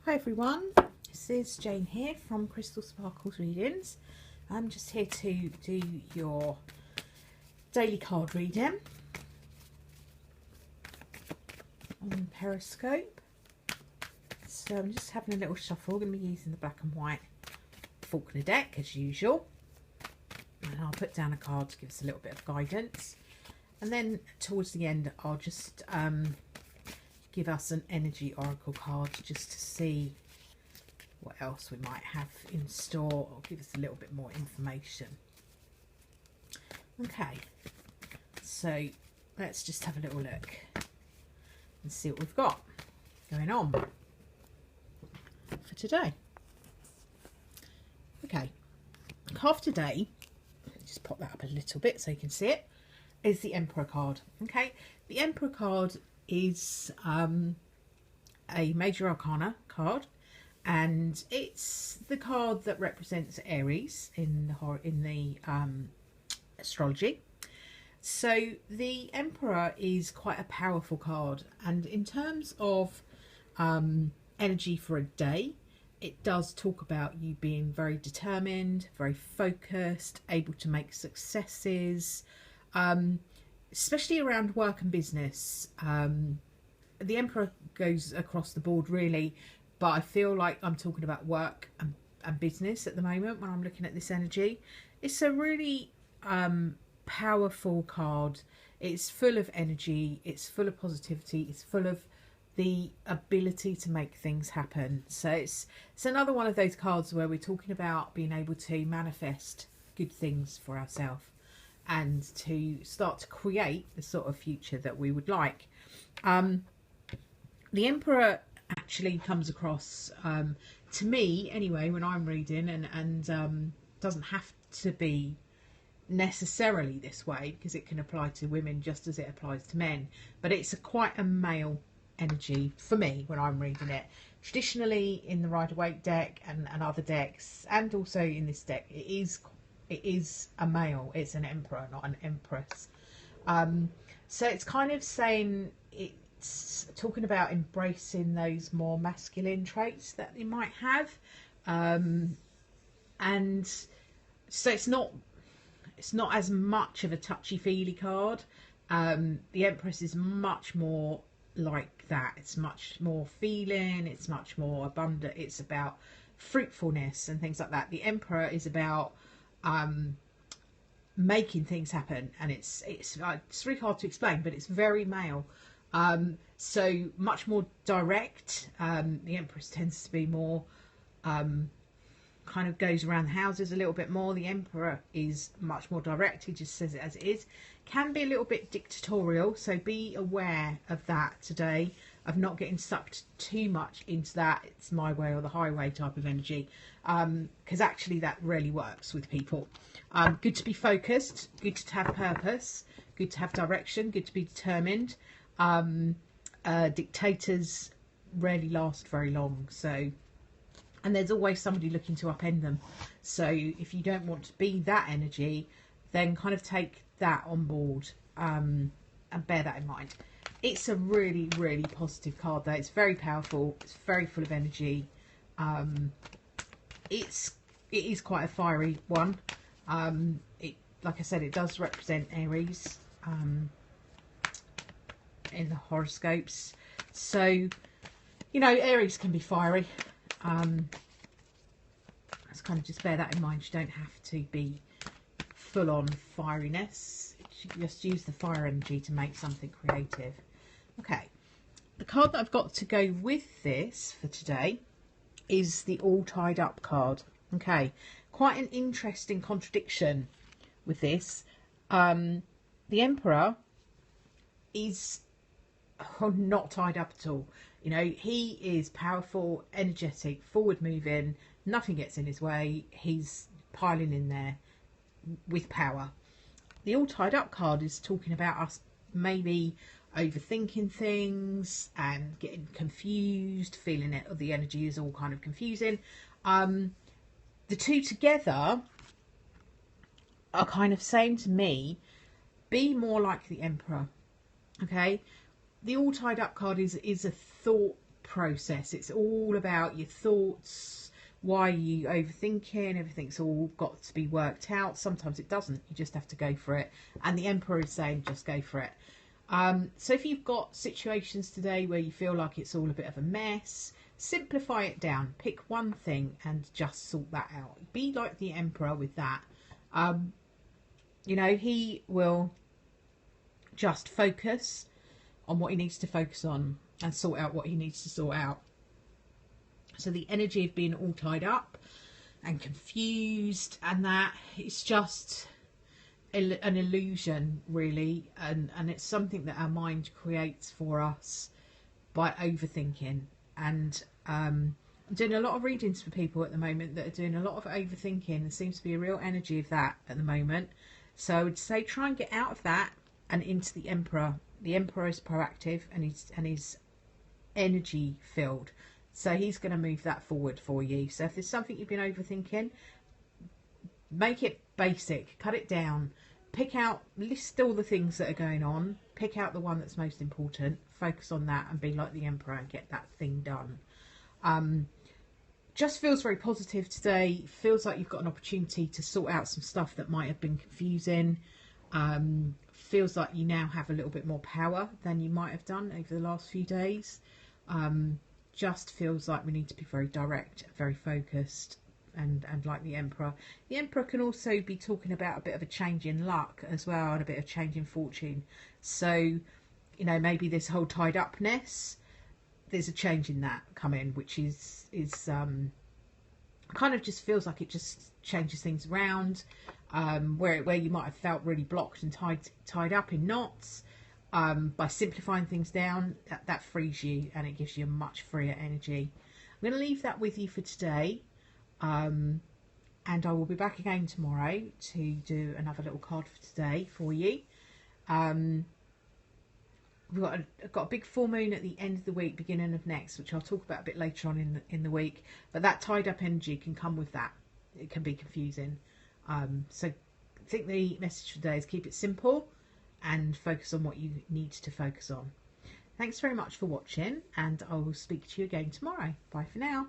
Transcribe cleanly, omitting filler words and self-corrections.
Hi everyone, this is Jane here from Crystal Sparkles Readings. I'm just here to do your daily card reading on Periscope. So I'm just having a little shuffle. I'm going to be using the black and white Faulkner deck as usual. And I'll put down a card to give us a little bit of guidance. And then towards the end I'll just give us an energy oracle card just to see what else we might have in store, or give us a little bit more information. Okay, so let's just have a little look and see what we've got going on for today. Okay, card today, just pop that up a little bit so you can see it, is the Emperor card. Okay, the Emperor card is a major arcana card, and it's the card that represents Aries in the astrology. So the Emperor is quite a powerful card, and in terms of energy for a day, it does talk about you being very determined, very focused, able to make successes, especially around work and business. The Emperor goes across the board really, but I feel like I'm talking about work and business at the moment when I'm looking at this energy. It's a really powerful card. It's full of energy, it's full of positivity, it's full of the ability to make things happen. So it's another one of those cards where we're talking about being able to manifest good things for ourselves and to start to create the sort of future that we would like. The Emperor actually comes across, to me anyway, when I'm reading, and doesn't have to be necessarily this way, because it can apply to women just as it applies to men, but it's quite a male energy for me when I'm reading it. Traditionally in the Rider-Waite deck and other decks, and also in this deck, it is a male. It's an Emperor, not an Empress. So it's kind of saying, it's talking about embracing those more masculine traits that you might have, and so it's not as much of a touchy-feely card. The Empress is much more like that. It's much more feeling, it's much more abundant, it's about fruitfulness and things like that. The Emperor is about making things happen, and it's really hard to explain, but it's very male. So much more direct. The Empress tends to be more kind of goes around the houses a little bit more. The Emperor is much more direct. He just says it as it is. Can be a little bit dictatorial, so be aware of that today, of not getting sucked too much into that it's my way or the highway type of energy, because actually that really works with people. Good to be focused, good to have purpose, good to have direction, good to be determined. Dictators rarely last very long, so, and there's always somebody looking to upend them. So if you don't want to be that energy, then kind of take that on board, and bear that in mind. It's a really, really positive card though. It's very powerful, it's very full of energy. It is quite a fiery one. Like I said, it does represent Aries in the horoscopes, so you know, Aries can be fiery. Let's kind of just bear that in mind. You don't have to be full on fieriness, you can just use the fire energy to make something creative. Okay, the card that I've got to go with this for today is the All Tied Up card. Okay, quite an interesting contradiction with this. The Emperor is not tied up at all. You know, he is powerful, energetic, forward moving, nothing gets in his way. He's piling in there with power. The All Tied Up card is talking about us maybe overthinking things and getting confused, feeling it, the energy is all kind of confusing. The two together are kind of saying to me, be more like the Emperor. Okay, the All Tied Up card is a thought process. It's all about your thoughts, why are you overthinking, everything's all got to be worked out. Sometimes it doesn't, you just have to go for it. And the Emperor is saying just go for it. So if you've got situations today where you feel like it's all a bit of a mess, simplify it down. Pick one thing and just sort that out. Be like the Emperor with that. You know, he will just focus on what he needs to focus on and sort out what he needs to sort out. So the energy of being all tied up and confused and that, it's just an illusion really, and it's something that our mind creates for us by overthinking. And I'm doing a lot of readings for people at the moment that are doing a lot of overthinking. There seems to be a real energy of that at the moment. So I would say try and get out of that and into the Emperor. The Emperor is proactive and he's energy filled, so he's going to move that forward for you. So if there's something you've been overthinking, make it basic, cut it down, pick out, list all the things that are going on, pick out the one that's most important, focus on that and be like the Emperor and get that thing done. Just feels very positive today. Feels like you've got an opportunity to sort out some stuff that might have been confusing. Feels like you now have a little bit more power than you might have done over the last few days. Just feels like we need to be very direct, very focused, and like the Emperor. The Emperor can also be talking about a bit of a change in luck as well, and a bit of change in fortune. So, you know, maybe this whole tied upness, there's a change in that coming, which is kind of just feels like it just changes things around. Where you might have felt really blocked and tied up in knots, by simplifying things down, that frees you and it gives you a much freer energy. I'm going to leave that with you for today, and I will be back again tomorrow to do another little card for today for you. We've got a big full moon at the end of the week, beginning of next, which I'll talk about a bit later on in the week. But that tied up energy can come with that. It can be confusing. So I think the message for today is keep it simple and focus on what you need to focus on. Thanks very much for watching, and I will speak to you again tomorrow. Bye for now.